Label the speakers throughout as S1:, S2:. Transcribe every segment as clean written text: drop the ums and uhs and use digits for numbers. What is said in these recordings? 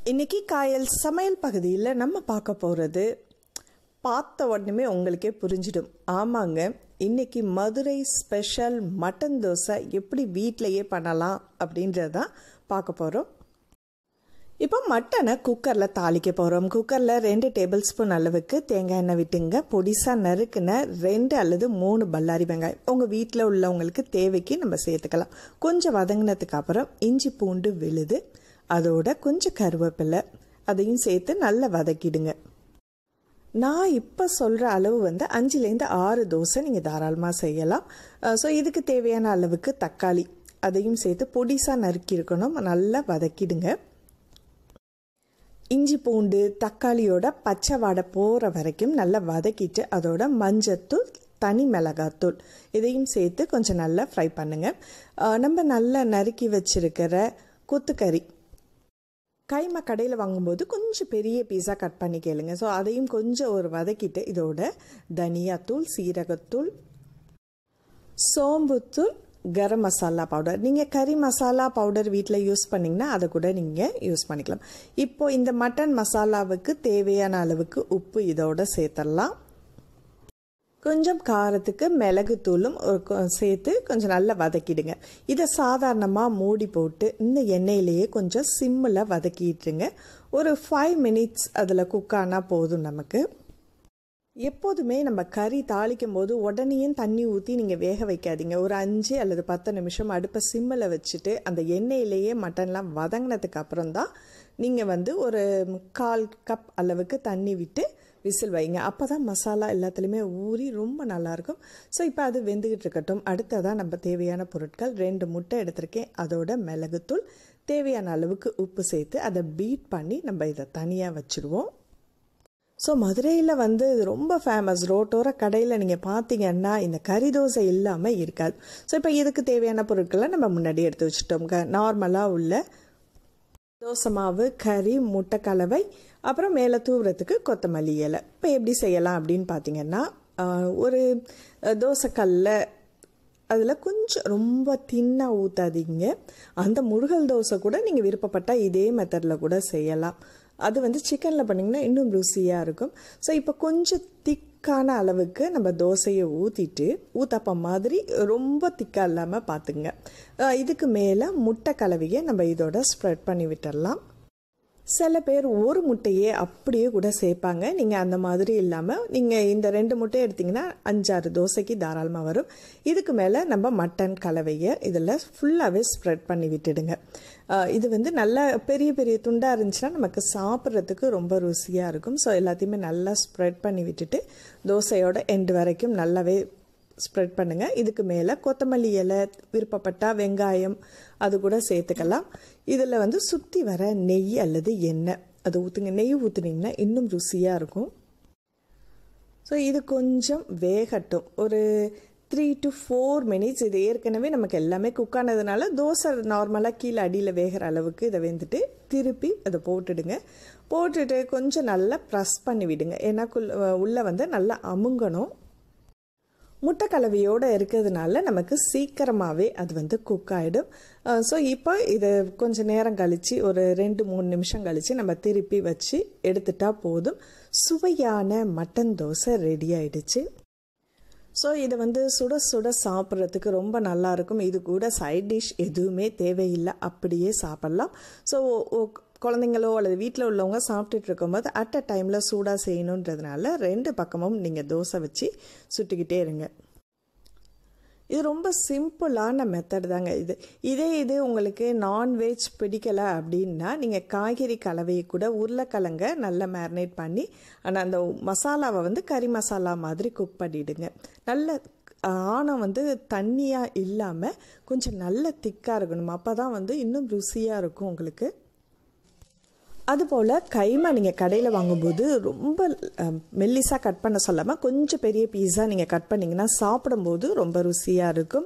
S1: இன்றைக்கி காயல் சமையல் பகுதியில் நம்ம பார்க்க போகிறது பார்த்த உடனே உங்களுக்கே புரிஞ்சிடும். ஆமாங்க, இன்றைக்கி மதுரை ஸ்பெஷல் மட்டன் தோசை எப்படி வீட்டிலையே பண்ணலாம் அப்படின்றது தான் பார்க்க போகிறோம். இப்போ மட்டனை குக்கரில் தாளிக்க போகிறோம். குக்கரில் 2 டேபிள் ஸ்பூன் அளவுக்கு தேங்காய் எண்ணெய் விட்டுங்க. பொடிசாக நறுக்குன 2 அல்லது 3 பல்லாரி வெங்காயம் உங்கள் வீட்டில் உள்ளவங்களுக்கு தேவைக்கு நம்ம சேர்த்துக்கலாம். கொஞ்சம் வதங்கினதுக்கு அப்புறம் இஞ்சி பூண்டு விழுது, அதோட கொஞ்சம் கருவேப்பிலை அதையும் சேர்த்து நல்லா வதக்கிடுங்க. நான் இப்போ சொல்கிற அளவு 5லேருந்து 6 தோசை நீங்கள் தாராளமாக செய்யலாம். ஸோ இதுக்கு தேவையான அளவுக்கு தக்காளி அதையும் சேர்த்து பொடிசாக நறுக்கியிருக்கணும். நல்லா வதக்கிடுங்க. இஞ்சி பூண்டு தக்காளியோட பச்சை வாடை போகிற வரைக்கும் நல்லா வதக்கிட்டு அதோட மஞ்சத்தூள், தனி மிளகாத்தூள் இதையும் சேர்த்து கொஞ்சம் நல்லா ஃப்ரை பண்ணுங்கள். நம்ம நல்லா நறுக்கி வச்சுருக்கிற கொத்துக்கறி கைமா கடையில் வாங்கும்போது கொஞ்சம் பெரிய பீஸாக கட் பண்ணி கேளுங்க. ஸோ அதையும் கொஞ்சம் ஒரு வதக்கிட்டு இதோட தனியாத்தூள், சீரகத்தூள், சோம்புத்தூள், கரம் மசாலா பவுடர், நீங்கள் கறி மசாலா பவுடர் வீட்டில் யூஸ் பண்ணிங்கன்னா அதை கூட நீங்கள் யூஸ் பண்ணிக்கலாம். இப்போது இந்த மட்டன் மசாலாவுக்கு தேவையான அளவுக்கு உப்பு இதோட சேர்த்துடலாம். கொஞ்சம் காரத்துக்கு மிளகுத்தூளும் சேர்த்து கொஞ்சம் நல்லா வதக்கிடுங்க. இதை சாதாரணமாக மூடி போட்டு இந்த எண்ணெயிலேயே கொஞ்சம் சிம்மில் வதக்கிட்டுருங்க. ஒரு 5 மினிட்ஸ் அதில் குக் ஆனால் போதும் நமக்கு. எப்போதுமே நம்ம கறி தாளிக்கும் போது உடனேயும் தண்ணி ஊற்றி நீங்கள் வேக வைக்காதீங்க. ஒரு 5 அல்லது 10 நிமிஷம் அடுப்பை சிம்மில் வச்சுட்டு அந்த எண்ணெயிலேயே மட்டன்லாம் வதங்கினதுக்கு அப்புறம் தான் நீங்கள் ஒரு 1/4 கப் அளவுக்கு தண்ணி விட்டு விசில் வைங்க. அப்போ தான் மசாலா எல்லாத்துலேயுமே ஊறி ரொம்ப நல்லாயிருக்கும். ஸோ இப்போ அது வெந்துக்கிட்டு இருக்கட்டும். அடுத்ததான் நம்ம தேவையான பொருட்கள் 2 முட்டை எடுத்திருக்கேன். அதோட மிளகுத்தூள், தேவையான அளவுக்கு உப்பு சேர்த்து அதை பீட் பண்ணி நம்ம இதை தனியாக வச்சுருவோம். ஸோ மதுரையில் இது ரொம்ப ஃபேமஸ். ரோட்டோர கடையில் நீங்கள் பார்த்தீங்கன்னா இந்த கறி தோசை இல்லாமல் இருக்காது. ஸோ இப்போ இதுக்கு தேவையான பொருட்களை நம்ம முன்னாடி எடுத்து வச்சுட்டோம். நார்மலாக உள்ள தோசை மாவு, கறி, முட்டை கலவை, அப்புறம் மேலே தூவுறதுக்கு கொத்தமல்லி இலை. இப்போ எப்படி செய்யலாம் அப்படின்னு பார்த்தீங்கன்னா, ஒரு தோசைக்கல்ல அதில் கொஞ்சம் ரொம்ப தின்னாக ஊற்றாதீங்க. அந்த முருகல் தோசை கூட நீங்கள் விருப்பப்பட்டால் இதே மெத்தடில் கூட செய்யலாம். அது சிக்கனில் பண்ணிங்கன்னா இன்னும் ருசியாக இருக்கும். ஸோ இப்போ கொஞ்சம் திக்கான அளவுக்கு நம்ம தோசையை ஊற்றிட்டு, ஊத்தப்பம் மாதிரி ரொம்ப திக்காக இல்லாமல் பார்த்துங்க. இதுக்கு மேலே முட்டை கலவையை நம்ம இதோட ஸ்ப்ரெட் பண்ணி விட்டுடலாம். சில பேர் ஒரு முட்டையே அப்படியே கூட சேர்ப்பாங்க. நீங்கள் அந்த மாதிரி இல்லாமல் நீங்கள் இந்த 2 முட்டையை எடுத்திங்கன்னா 5-6 தோசைக்கு தாராளமாக வரும். இதுக்கு மேலே நம்ம மட்டன் கலவையை இதில் ஃபுல்லாகவே ஸ்ப்ரெட் பண்ணி விட்டுடுங்க. இது நல்லா பெரிய பெரிய துண்டாக இருந்துச்சுன்னா நமக்கு சாப்பிட்றதுக்கு ரொம்ப ருசியாக இருக்கும். ஸோ எல்லாத்தையுமே நல்லா ஸ்ப்ரெட் பண்ணி விட்டுட்டு தோசையோட எண்டு வரைக்கும் நல்லாவே ஸ்ப்ரெட் பண்ணுங்கள். இதுக்கு மேலே கொத்தமல்லி இலை, விருப்பப்பட்டால் வெங்காயம் அது கூட சேர்த்துக்கலாம். இதில் சுற்றி வர நெய் அல்லது எண்ணெய் அது ஊற்றுங்க. நெய் ஊற்றுனீங்கன்னா இன்னும் ருசியாக இருக்கும். ஸோ இது கொஞ்சம் வேகட்டும். ஒரு 3 to 4 மினிட்ஸ். இது ஏற்கனவே நமக்கு எல்லாமே குக் ஆனதுனால தோசை நார்மலாக கீழே அடியில் வேகிற அளவுக்கு இதை வெந்துட்டு திருப்பி அதை போட்டுடுங்க. போட்டுட்டு கொஞ்சம் நல்லா ப்ரெஸ் பண்ணி விடுங்க. ஏன்னா உள்ளே நல்லா அமுங்கணும். முட்டை கலவையோடு இருக்கிறதுனால நமக்கு சீக்கிரமாகவே அது குக் ஆகிடும். ஸோ இப்போ இதை கொஞ்சம் நேரம் கழித்து ஒரு 2-3 நிமிஷம் கழித்து நம்ம திருப்பி வச்சு எடுத்துட்டா போதும். சுவையான மட்டன் தோசை ரெடி ஆயிடுச்சு. ஸோ இதை சுட சுட சாப்பிட்றதுக்கு ரொம்ப நல்லாயிருக்கும். இது கூட சைட் டிஷ் எதுவுமே தேவையில்லை, அப்படியே சாப்பிட்லாம். ஸோ குழந்தைங்களோ அல்லது வீட்டில் உள்ளவங்க சாப்பிட்டுட்டு இருக்கும்போது அட் அ டைமில் சூடாக செய்யணுன்றதுனால 2 பக்கமும் நீங்கள் தோசை வச்சு சுட்டுக்கிட்டே இருங்க. இது ரொம்ப சிம்பிளான மெத்தட் தாங்க. இது உங்களுக்கு நான்வெஜ் பிடிக்கலை அப்படின்னா நீங்கள் காய்கறி கலவையை கூட உருளைக்கிழங்க நல்லா மேரினேட் பண்ணி அந்த மசாலாவை கறி மசாலா மாதிரி குக் பண்ணிவிடுங்க. நல்ல ஆணம் தண்ணியாக இல்லாமல் கொஞ்சம் நல்ல திக்காக இருக்கணும். அப்போ தான் இன்னும் ருசியாக இருக்கும் உங்களுக்கு. அதுபோல் கைமா நீங்கள் கடையில் வாங்கும்போது ரொம்ப மெல்லிஸாக கட் பண்ண சொல்லாமல் கொஞ்சம் பெரிய பீஸாக நீங்கள் கட் பண்ணிங்கன்னா சாப்பிடும்போது ரொம்ப ருசியாக இருக்கும்.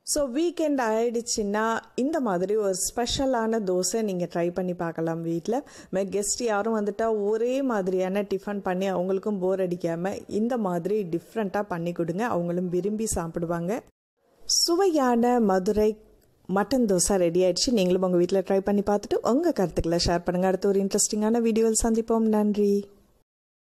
S1: ஸோ வீக்கெண்ட் ஆயிடுச்சுன்னா இந்த மாதிரி ஒரு ஸ்பெஷலான தோசை நீங்கள் ட்ரை பண்ணி பார்க்கலாம். வீட்டில் கெஸ்ட் யாரும் வந்துட்டால் ஒரே மாதிரியான டிஃபன் பண்ணி அவங்களுக்கும் போர் அடிக்காமல் இந்த மாதிரி டிஃப்ரெண்ட்டாக பண்ணி கொடுங்க. அவங்களும் விரும்பி சாப்பிடுவாங்க. சுவையான மதுரை மட்டன் தோசை ரெடி ஆயிடுச்சு. நீங்களும் உங்கள் வீட்டில் ட்ரை பண்ணி பார்த்துட்டு உங்கள் கருத்துக்களை ஷேர் பண்ணுங்கள். அடுத்த ஒரு இன்ட்ரெஸ்டிங்கான வீடியோவில் சந்திப்போம். நன்றி.